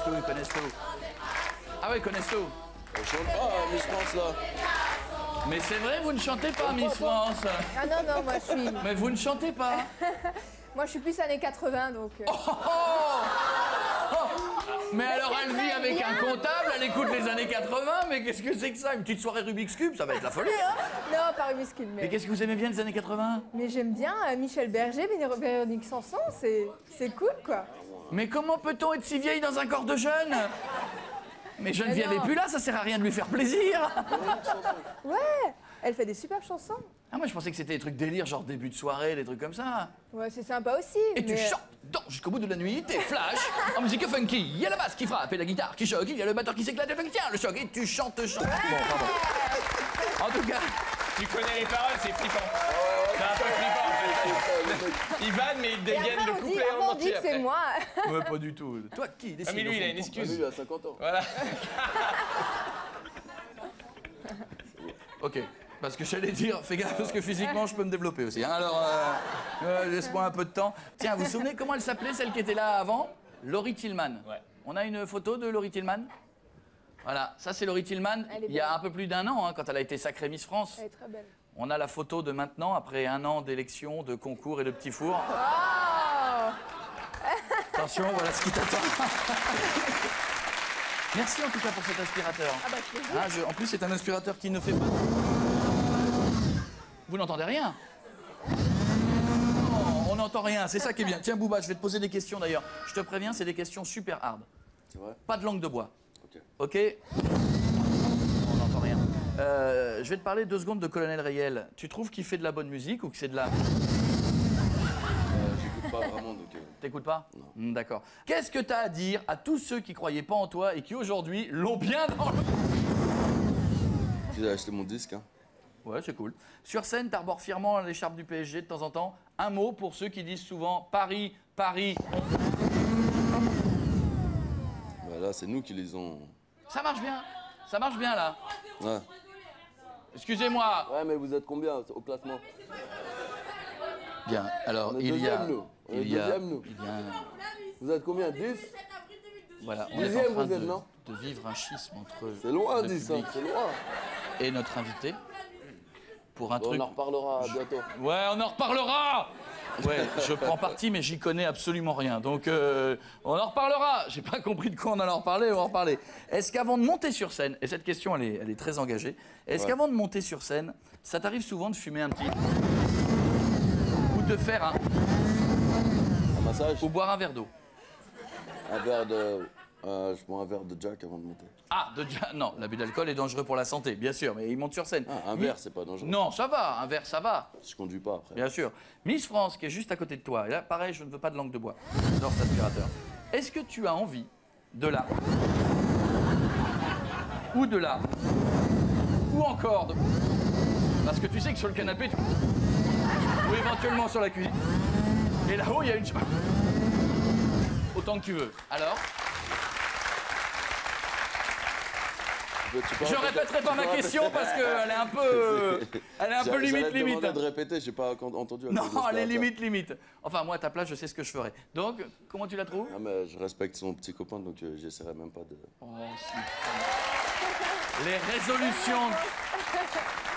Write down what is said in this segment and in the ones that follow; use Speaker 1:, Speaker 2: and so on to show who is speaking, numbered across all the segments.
Speaker 1: connaissent tout, ils connaissent tout. Ah ouais, ils connaissent tout.
Speaker 2: On chante pas, Miss France, là.
Speaker 1: Mais c'est vrai, vous ne chantez pas, Miss France.
Speaker 3: Ah non, non, moi je suis...
Speaker 1: Mais vous ne chantez pas.
Speaker 3: Moi je suis plus années 80, donc...
Speaker 1: Mais alors elle vit avec un comptable, elle écoute les années 80, mais qu'est-ce que c'est que ça? Une petite soirée Rubik's Cube, ça va être la folie, hein?
Speaker 3: Non, pas Rubik's Cube, mais...
Speaker 1: Mais qu'est-ce que vous aimez bien des années 80?
Speaker 3: Mais j'aime bien Michel Berger, Véronique Sanson, c'est cool, quoi.
Speaker 1: Mais comment peut-on être si vieille dans un corps de jeune? Mais Geneviève est plus là, ça sert à rien de lui faire plaisir.
Speaker 3: Ouais, elle fait des superbes chansons.
Speaker 1: Ah, moi je pensais que c'était des trucs délire, genre début de soirée, des trucs comme ça.
Speaker 3: Ouais, c'est sympa aussi.
Speaker 1: Et tu chantes jusqu'au bout de la nuit, t'es flash, en musique funky. Il y a la basse qui frappe et la guitare qui choque, il y a le batteur qui s'éclate et le tiens, le choc, et tu chantes. Bon, pardon. En tout cas...
Speaker 4: Tu connais les paroles, c'est flippant. C'est un peu flippant, en fait. Il vanne, mais il dégaine le couplet en
Speaker 3: on dit
Speaker 4: entier
Speaker 3: que c'est
Speaker 4: après.
Speaker 3: moi.
Speaker 1: Ouais, pas du tout. Toi, qui décide?
Speaker 4: Ah, mais lui, il a une excuse.
Speaker 2: Lui, il a 50 ans.
Speaker 4: Voilà.
Speaker 1: Ok. Parce que j'allais dire, fais gaffe, parce que physiquement, je peux me développer aussi. Hein. Alors, laisse-moi un peu de temps. Tiens, vous vous souvenez comment elle s'appelait, celle qui était là avant? Laurie Tillman.
Speaker 4: Ouais.
Speaker 1: On a une photo de Laurie Tillman? Voilà, ça c'est Laurie Tillman, il y a un peu plus d'un an, hein, quand elle a été sacrée Miss France.
Speaker 3: Elle est très belle.
Speaker 1: On a la photo de maintenant, après un an d'élection, de concours et de petits fours.
Speaker 3: Oh
Speaker 1: Attention, voilà ce qui t'attend. Merci en tout cas pour cet aspirateur.
Speaker 3: Ah bah, plaisir.
Speaker 1: Ah, en plus, c'est un aspirateur qui ne fait pas... Vous n'entendez rien? Non, on n'entend rien, c'est ça qui est bien. Tiens, Bouba, je vais te poser des questions d'ailleurs. Je te préviens, c'est des questions super hard.
Speaker 2: C'est vrai?
Speaker 1: Pas de langue de bois.
Speaker 2: Ok.
Speaker 1: Ok? On n'entend rien. Je vais te parler 2 secondes de Colonel Rayel. Tu trouves qu'il fait de la bonne musique ou que c'est de la...
Speaker 2: J'écoute pas vraiment, donc...
Speaker 1: T'écoutes pas?
Speaker 2: Non.
Speaker 1: D'accord. Qu'est-ce que t'as à dire à tous ceux qui croyaient pas en toi et qui aujourd'hui l'ont bien dans le...
Speaker 2: J'ai acheté mon disque, hein.
Speaker 1: Ouais, c'est cool. Sur scène, t'arbores fièrement l'écharpe du PSG de temps en temps. Un mot pour ceux qui disent souvent Paris, Paris.
Speaker 2: Bah là, c'est nous qui les ont...
Speaker 1: Ça marche bien là.
Speaker 2: Ouais.
Speaker 1: Excusez-moi.
Speaker 2: Ouais, mais vous êtes combien au classement?
Speaker 1: Bien, alors
Speaker 2: On est
Speaker 1: il y a...
Speaker 2: deuxième, nous. On est
Speaker 1: Il y a...
Speaker 2: deuxième, nous.
Speaker 1: il y a un-
Speaker 2: Vous êtes combien? 10?
Speaker 1: Voilà, on est
Speaker 2: Dixième,
Speaker 1: en train
Speaker 2: vous êtes, non?
Speaker 1: de vivre un schisme entre
Speaker 2: C'est loin,
Speaker 1: le
Speaker 2: 10, hein,
Speaker 1: public
Speaker 2: c'est loin.
Speaker 1: et notre invité. Pour un
Speaker 2: Bon,
Speaker 1: truc...
Speaker 2: on en reparlera bientôt.
Speaker 1: Ouais, on en reparlera. Ouais, je prends parti, mais j'y connais absolument rien. Donc, on en reparlera. J'ai pas compris de quoi on allait en reparler, on va en reparler. Est-ce qu'avant de monter sur scène, et cette question, elle est très engagée, est-ce qu'avant de monter sur scène, ça t'arrive souvent de fumer un petit... ou de faire un...
Speaker 2: Un massage?
Speaker 1: ou boire un verre d'eau?
Speaker 2: Un verre de... je bois un verre de Jack avant de monter.
Speaker 1: Ah, non, l'abus d'alcool est dangereux pour la santé, bien sûr, mais il monte sur scène.
Speaker 2: Ah, un verre, c'est pas dangereux.
Speaker 1: Non, ça va, un verre, ça va.
Speaker 2: Je conduis pas après.
Speaker 1: Bien sûr. Miss France, qui est juste à côté de toi, et là, pareil, je ne veux pas de langue de bois. J'adore cet aspirateur. Est-ce que tu as envie de là ou de là ou encore de... Parce que tu sais que sur le canapé, ou éventuellement sur la cuisine. Et là-haut, il y a une... Autant que tu veux. Alors? Je répéterai pas ma question parce qu'elle est un peu... Elle est un peu limite.
Speaker 2: De répéter, j'ai pas entendu.
Speaker 1: Non, elle est limite. Enfin, moi, à ta place, je sais ce que je ferais. Donc, comment tu la trouves?
Speaker 2: Ah, mais je respecte son petit copain, donc j'essaierai même pas de...
Speaker 1: Oh, si.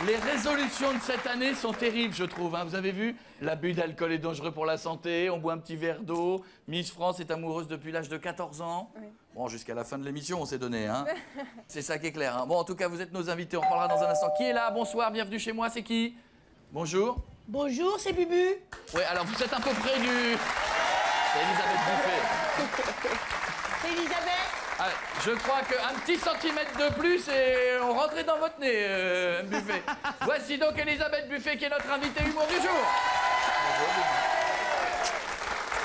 Speaker 1: Les résolutions de cette année sont terribles, je trouve. Hein. Vous avez vu? L'abus d'alcool est dangereux pour la santé, on boit un petit verre d'eau. Miss France est amoureuse depuis l'âge de 14 ans. Oui. Bon, jusqu'à la fin de l'émission, on s'est donné. Hein. C'est ça qui est clair. Hein. Bon, en tout cas, vous êtes nos invités, on parlera dans un instant. Qui est là? Bonsoir, bienvenue chez moi, c'est qui? Bonjour.
Speaker 5: Bonjour, c'est Bubu.
Speaker 1: Oui, alors vous êtes un peu près du... C'est Elisabeth Buffet.
Speaker 5: C'est Elisabeth.
Speaker 1: Ah, je crois qu'un petit centimètre de plus et on rentrait dans votre nez, Buffet. Voici donc Elisabeth Buffet qui est notre invitée humour du jour.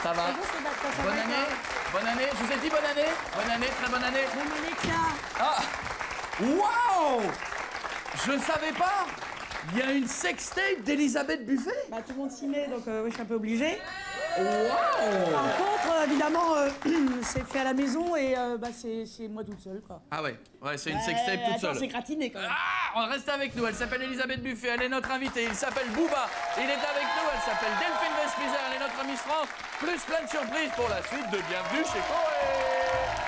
Speaker 1: Ça va? Bonne année. Bonne année. Je vous ai dit bonne année. Bonne année, très bonne année.
Speaker 5: Bonne année, Clara.
Speaker 1: Ah! Waouh! Je ne savais pas. Il y a une sextape d'Elisabeth Buffet.
Speaker 5: Bah, tout le monde s'y met, donc oui, je suis un peu obligée.
Speaker 1: Waouh!
Speaker 5: Par contre, évidemment, c'est fait à la maison et bah, c'est moi toute seule, quoi.
Speaker 1: Ah ouais, c'est une sextape toute seule.
Speaker 5: C'est gratiné, quand même.
Speaker 1: Ah, on reste avec nous. Elle s'appelle Elisabeth Buffet. Elle est notre invitée. Il s'appelle Bouba. Il est avec nous. Elle s'appelle Delphine Vespizer. Elle est notre Miss France. Plus plein de surprises pour la suite de Bienvenue chez Coé.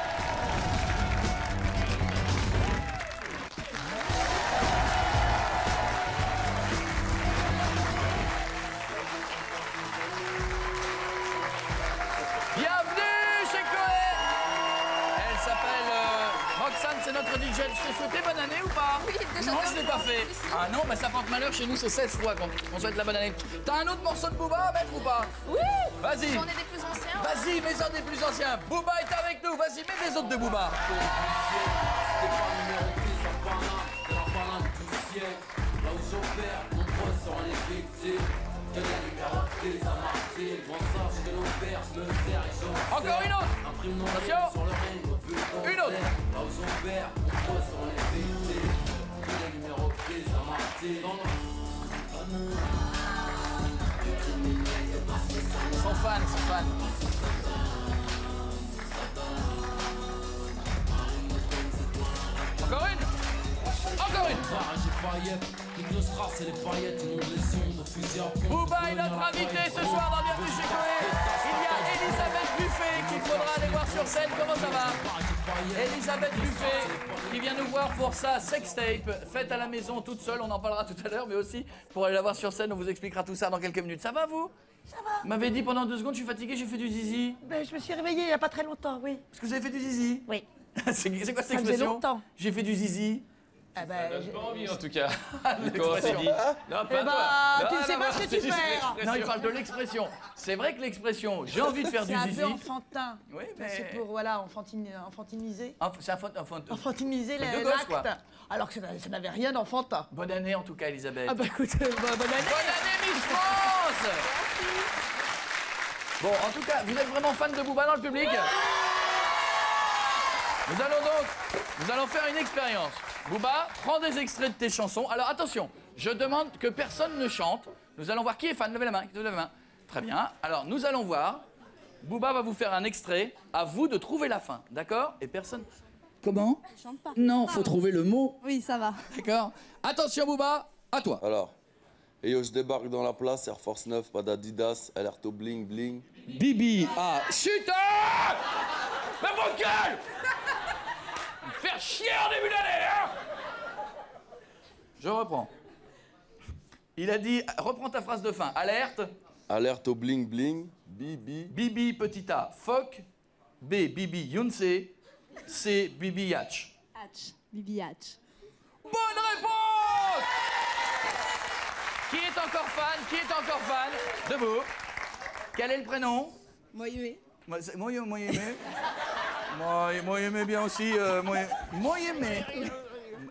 Speaker 1: je t'ai souhaité bonne année ou pas?
Speaker 6: Oui, déjà.
Speaker 1: Non, je l'ai pas fait. Ah non, bah ça porte malheur, chez nous c'est 16 fois qu'on souhaite la bonne année. T'as un autre morceau de Booba à mettre ou pas?
Speaker 6: Oui.
Speaker 1: Vas-y.
Speaker 6: J'en ai des plus anciens.
Speaker 1: Vas-y, mets-en des plus anciens. Booba est avec nous, vas-y, mets des autres de Booba. Encore une autre. Attention. Une autre. Ils sont fans, ils sont fans. Encore une. Encore une. Booba est notre invité ce soir dans Bienvenue chez Coé. Il y a Elisabeth Buffet qu'il faudra aller voir sur scène. Comment ça va? Elisabeth Buffet qui vient nous voir pour sa sextape faite à la maison toute seule. On en parlera tout à l'heure, mais aussi pour aller la voir sur scène. On vous expliquera tout ça dans quelques minutes. Ça va vous?
Speaker 5: Ça va.
Speaker 1: Vous m'avez dit pendant 2 secondes, je suis fatigué, j'ai fait du zizi.
Speaker 5: Ben, je me suis réveillée il n'y a pas très longtemps, oui.
Speaker 1: Est-ce que vous avez fait du zizi?
Speaker 5: Oui.
Speaker 1: C'est quoi cette
Speaker 5: Ça faisait
Speaker 1: expression?
Speaker 5: longtemps.
Speaker 1: J'ai fait du zizi.
Speaker 5: Ah ben,
Speaker 4: Ça donne pas envie en tout cas.
Speaker 1: L'expression.
Speaker 4: Non, pas
Speaker 5: Eh ben,
Speaker 4: toi.
Speaker 5: tu
Speaker 4: Non,
Speaker 5: ne sais
Speaker 4: non,
Speaker 5: pas
Speaker 4: non,
Speaker 5: ce que
Speaker 4: c'est
Speaker 5: tu
Speaker 4: juste
Speaker 5: perds.
Speaker 4: l'expression.
Speaker 1: Non, il parle de l'expression. C'est vrai que l'expression, j'ai envie de faire du
Speaker 5: c'est un
Speaker 1: zizi.
Speaker 5: peu enfantin.
Speaker 1: Oui,
Speaker 5: C'est
Speaker 1: mais.
Speaker 5: pour, voilà, enfantiniser.
Speaker 1: C'est un
Speaker 5: Enfantiniser
Speaker 1: Truc de gosse, quoi.
Speaker 5: l'acte. Alors que ça n'avait rien d'enfantin.
Speaker 1: Bonne année en tout cas, Elisabeth.
Speaker 5: Ah bah écoute, bonne année.
Speaker 1: Bonne année, Miss France. Bon, en tout cas, vous êtes vraiment fan de Booba dans le public? Nous allons faire une expérience. Booba, prends des extraits de tes chansons. Alors attention, je demande que personne ne chante. Nous allons voir qui est fan. Levez la main, levez la main. Très bien. Alors nous allons voir. Booba va vous faire un extrait. À vous de trouver la fin, d'accord? Et personne. Comment?
Speaker 6: Je chante pas.
Speaker 1: Non, faut trouver le mot.
Speaker 6: Oui, ça va.
Speaker 1: D'accord. Attention, Booba, à toi.
Speaker 2: Alors. Et yo, je débarque dans la place, Air Force 9, pas d'Adidas, alerte au bling bling.
Speaker 1: Bibi a chuté. Mais mon gueule! Faire chier en début d'année, hein? Je reprends. Il a dit, reprends ta phrase de fin. Alerte.
Speaker 2: Alerte au bling bling, Bibi.
Speaker 1: Bibi petit A, Foc. B, Bibi Younse. C, Bibi Yatch.
Speaker 6: Hatch. Bibi Hatch.
Speaker 1: Bonne réponse! Qui est encore fan? Qui est encore fan? Debout. Quel est le prénom?
Speaker 6: Moïmé.
Speaker 1: Moi aimé bien aussi. Moi aimé.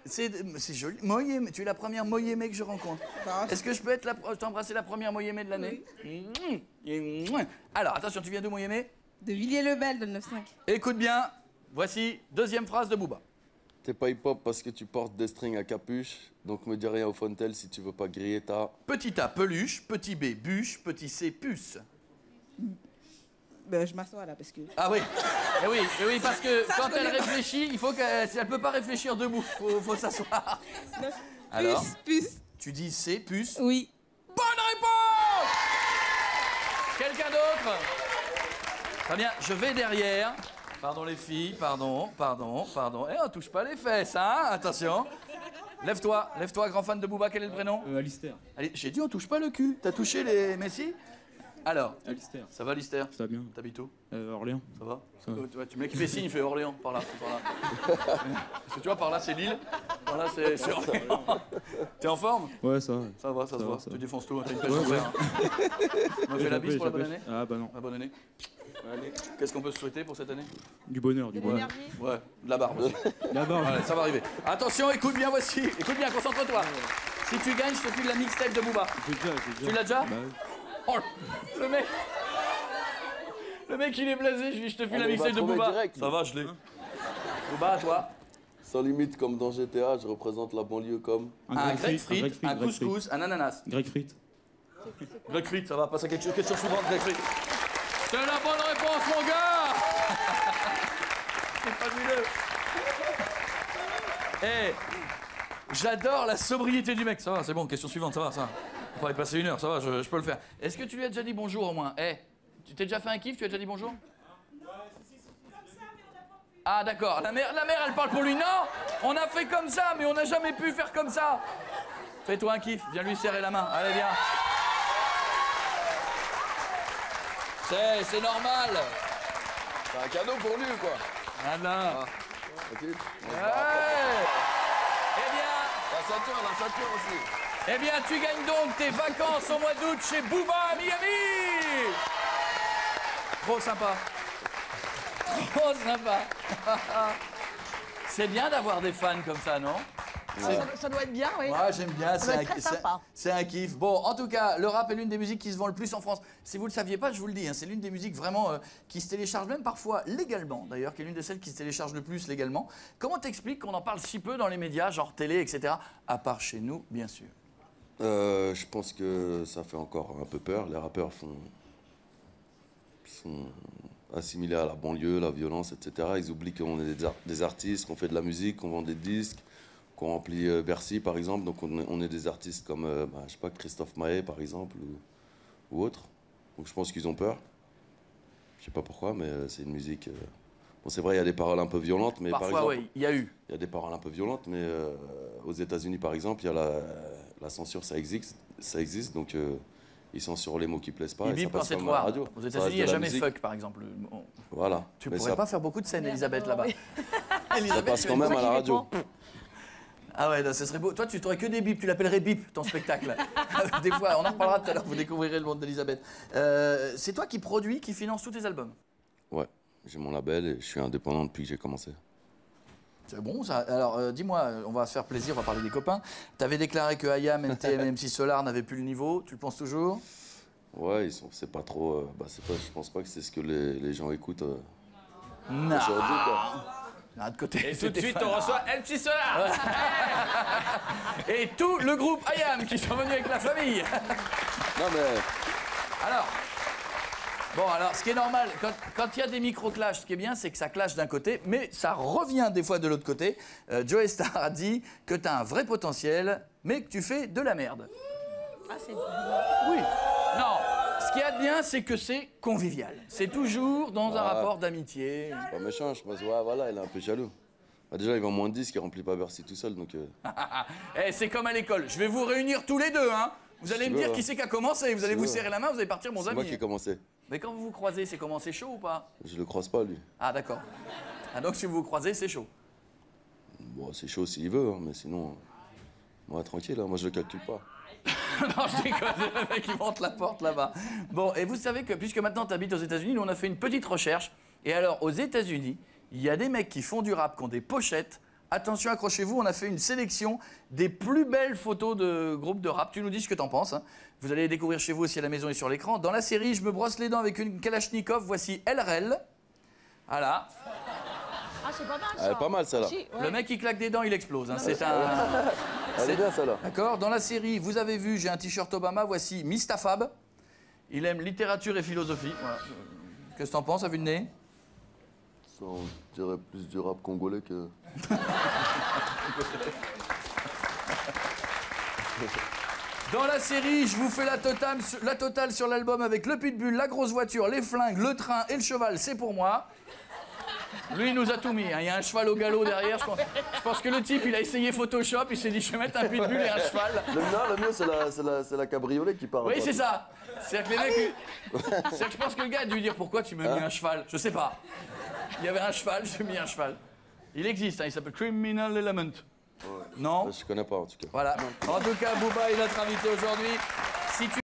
Speaker 1: C'est joli. Moi aimé. Tu es la première moi aimé que je rencontre. Est-ce que je peux t'embrasser la première moi aimé de l'année? Alors, attention, tu viens de moi aimé?
Speaker 6: De Villiers-le-Bel, de 9-5.
Speaker 1: Écoute bien. Voici deuxième phrase de Booba.
Speaker 2: T'es pas hip-hop parce que tu portes des strings à capuche, donc me dis rien au Fontel si tu veux pas griller ta...
Speaker 1: Petit A, peluche. Petit B, bûche. Petit C, puce.
Speaker 6: Ben, je m'assois là parce que.
Speaker 1: Ah oui. Et oui, parce que quand elle réfléchit, il faut qu'elle ne peut pas réfléchir debout. Faut s'asseoir. Alors,
Speaker 6: Puce.
Speaker 1: tu dis C, puce.
Speaker 6: Oui.
Speaker 1: Bonne réponse! Quelqu'un d'autre? Très bien, je vais derrière. Pardon les filles, pardon. Eh, on touche pas les fesses, hein? Attention. Lève-toi, grand fan de Booba, quel est le prénom?
Speaker 7: Alistair.
Speaker 1: Allez, j'ai dit on touche pas le cul. T'as touché les Messi? Alors,
Speaker 7: Alistair.
Speaker 1: ça va, Alistair?
Speaker 7: Ça va bien.
Speaker 1: T'habites où?
Speaker 7: Orléans.
Speaker 1: Ça va?
Speaker 7: Ça va.
Speaker 1: Tu me mets qui fait signe, il fait Orléans, par là, c'est par là. Parce que tu vois, par là c'est Lille, par là c'est Orléans. T'es en forme?
Speaker 7: Ouais, ça va.
Speaker 1: Ça va, ça se voit.
Speaker 7: ça
Speaker 1: Tu
Speaker 7: va.
Speaker 1: défonces tout, t'as une pêche
Speaker 7: Ouais,
Speaker 1: en fer. On me fait la bise pour la bonne
Speaker 7: J'appelle.
Speaker 1: année?
Speaker 7: Ah bah non.
Speaker 1: La bonne année. Qu'est-ce qu'on peut se souhaiter pour cette année?
Speaker 7: Du bonheur, du bonheur.
Speaker 1: Ouais, de la barbe aussi.
Speaker 7: Là-bas.
Speaker 1: Ouais, ça va arriver. Attention, écoute bien, voici. Écoute bien, concentre-toi. Si tu gagnes, je te file la mixtape de Booba.
Speaker 7: J'ai déjà.
Speaker 1: Tu l'as déjà?
Speaker 7: Bah oui.
Speaker 1: Oh, le mec. Le mec, il est blasé. Je lui dis, je te file la
Speaker 2: on va
Speaker 1: mixtape de
Speaker 2: trouver
Speaker 1: Booba.
Speaker 2: direct,
Speaker 1: Ça va, je l'ai. Booba, à toi.
Speaker 2: Sans limite comme dans GTA, je représente la banlieue comme...
Speaker 1: Un grec frite, un couscous, un ananas.
Speaker 7: Grec frites.
Speaker 1: Grec frite, ça va, passe à question suivante, grec frite. C'est la bonne réponse, mon gars. C'est fabuleux. Eh, j'adore la sobriété du mec. Ça va, c'est bon, question suivante, ça va, ça. On pourrait y passer 1 heure, ça va, je peux le faire. Est-ce que tu lui as déjà dit bonjour au moins? Eh, tu t'es déjà fait un kiff, tu as déjà dit bonjour? Ah d'accord, la mère elle parle pour lui. Non, on a fait comme ça, mais on n'a jamais pu faire comme ça. Fais-toi un kiff, viens lui serrer la main. Allez, viens. C'est normal.
Speaker 2: C'est un cadeau pour lui ou quoi?
Speaker 1: Voilà.
Speaker 2: Ok.
Speaker 1: Ouais. Eh bien,
Speaker 2: La ceinture aussi.
Speaker 1: eh bien, tu gagnes donc tes vacances au mois d'août chez Booba à Miami. Trop sympa. Trop sympa. C'est bien d'avoir des fans comme ça, non?
Speaker 5: Ça doit être bien, oui.
Speaker 1: Moi, j'aime bien,
Speaker 5: Ça doit être très sympa.
Speaker 1: c'est un kiff. Bon, en tout cas, le rap est l'une des musiques qui se vend le plus en France. Si vous ne le saviez pas, je vous le dis, hein, c'est l'une des musiques vraiment qui se télécharge même parfois légalement, d'ailleurs, qui est l'une de celles qui se télécharge le plus légalement. Comment t'expliques qu'on en parle si peu dans les médias, genre télé, etc., à part chez nous, bien sûr?
Speaker 2: Je pense que ça fait encore un peu peur. Les rappeurs sont assimilés à la banlieue, la violence, etc. Ils oublient qu'on est des artistes, qu'on fait de la musique, qu'on vend des disques, qu'on remplit Bercy, par exemple. Donc on est des artistes comme, je sais pas, Christophe Maé, par exemple, ou autre. Donc je pense qu'ils ont peur. Je sais pas pourquoi, mais c'est une musique... Bon, c'est vrai, il y a des paroles un peu violentes, mais
Speaker 1: Parfois,
Speaker 2: par exemple...
Speaker 1: oui, il y a eu.
Speaker 2: Il y a des paroles un peu violentes, mais aux États-Unis, par exemple, il y a la censure, ça existe, donc ils censurent les mots qui plaisent pas.
Speaker 1: Ils
Speaker 2: et ça
Speaker 1: bipent quand
Speaker 2: passe
Speaker 1: c'est
Speaker 2: comme
Speaker 1: trop
Speaker 2: à la
Speaker 1: hard.
Speaker 2: radio.
Speaker 1: Aux
Speaker 2: Ça
Speaker 1: États-Unis,
Speaker 2: reste
Speaker 1: il n'y a
Speaker 2: de la
Speaker 1: jamais
Speaker 2: musique.
Speaker 1: fuck, par exemple. Bon.
Speaker 2: Voilà.
Speaker 1: Tu
Speaker 2: Mais
Speaker 1: pourrais
Speaker 2: ça,
Speaker 1: pas faire beaucoup de scènes, Elisabeth, là-bas.
Speaker 2: ça
Speaker 1: Elisabeth,
Speaker 2: passe
Speaker 1: tu
Speaker 2: quand
Speaker 1: vas-
Speaker 2: même à la radio.
Speaker 1: Ah ouais, non, ce serait beau. Toi, tu n'aurais que des bips. Tu l'appellerais bip, ton spectacle. Des fois, on en reparlera tout à l'heure. Vous découvrirez le monde d'Elisabeth. C'est toi qui produis, qui finance tous tes albums.
Speaker 2: Ouais, j'ai mon label et je suis indépendant depuis que j'ai commencé.
Speaker 1: C'est bon, ça. Alors, dis-moi, on va se faire plaisir, on va parler des copains. Tu avais déclaré que IAM, NTM et MC Solar n'avaient plus le niveau. Tu le penses toujours?
Speaker 2: Ouais, c'est pas trop... je pense pas que c'est ce que les gens écoutent
Speaker 1: Non.
Speaker 2: aujourd'hui, quoi.
Speaker 1: Ah, de côté.
Speaker 4: Et tout de
Speaker 1: c'était
Speaker 4: suite,
Speaker 1: fun.
Speaker 4: on reçoit MC Solar.
Speaker 1: Et tout le groupe IAM qui sont venus avec la famille.
Speaker 2: Non, mais...
Speaker 1: Alors, bon, alors, ce qui est normal, quand il y a des micro-clashs, ce qui est bien, c'est que ça clash d'un côté, mais ça revient des fois de l'autre côté. Joey Star a dit que tu as un vrai potentiel, mais que tu fais de la merde.
Speaker 5: Ah, c'est...
Speaker 1: Oui. Non, ce qu'il y a de bien, c'est que c'est convivial. C'est toujours dans un rapport d'amitié.
Speaker 2: Pas méchant, je pense, ouais, voilà, il est un peu jaloux. Bah, déjà, il vend moins de disques, il remplit pas Bercy tout seul, donc...
Speaker 1: Eh, c'est comme à l'école. Je vais vous réunir tous les deux, hein. Vous allez me dire qui c'est qui a commencé. Vous allez vous serrer la main, vous allez partir, mon
Speaker 2: C'est moi
Speaker 1: ami.
Speaker 2: qui ai commencé.
Speaker 1: Mais quand vous vous croisez, c'est comment? C'est chaud ou pas?
Speaker 2: Je le croise pas, lui.
Speaker 1: Ah, d'accord. Ah, donc si vous vous croisez, c'est chaud.
Speaker 2: Bon, c'est chaud s'il veut, hein, mais sinon... moi, tranquille, hein, moi, je le calcule pas.
Speaker 1: Non, je déconne, le mec, il monte la porte là-bas. Bon, et vous savez que puisque maintenant tu habites aux États-Unis, nous on a fait une petite recherche. Et alors, aux États-Unis, il y a des mecs qui font du rap, qui ont des pochettes. Attention, accrochez-vous, on a fait une sélection des plus belles photos de groupes de rap. Tu nous dis ce que t'en penses. Hein. Vous allez les découvrir chez vous aussi à la maison et sur l'écran. Dans la série, je me brosse les dents avec une Kalachnikov. Voici LRL. Voilà.
Speaker 5: Ah, c'est pas mal, ça.
Speaker 2: Elle est pas mal, celle-là.
Speaker 5: Si, ouais.
Speaker 1: Le mec qui claque des dents, il explose. Hein. C'est un.
Speaker 2: Elle est bien, celle-là.
Speaker 1: D'accord. Dans la série, vous avez vu, j'ai un t-shirt Obama. Voici Mistafab. Il aime littérature et philosophie. Voilà. Qu'est-ce que t'en penses à vue de nez?
Speaker 2: Ça, on dirait plus du rap congolais que...
Speaker 1: Dans la série, je vous fais la totale sur l'album avec le pitbull, la grosse voiture, les flingues, le train et le cheval, c'est pour moi. Lui, il nous a tout mis. Hein. Il y a un cheval au galop derrière. Je pense que le type, il a essayé Photoshop, il s'est dit, je vais mettre un pitbull et un cheval.
Speaker 2: Le mieux, c'est la cabriolet qui part.
Speaker 1: Oui, c'est ça. C'est-à-dire que les mecs... C'est-à-dire que je pense que le gars a dû dire, pourquoi tu m'as mis un cheval? Je sais pas. Il y avait un cheval, j'ai mis un cheval. Il existe, hein, il s'appelle Criminal Element.
Speaker 2: Ouais.
Speaker 1: Non?
Speaker 2: Je connais pas, en tout cas.
Speaker 1: Voilà. En tout cas, Booba est notre invité aujourd'hui. Si tu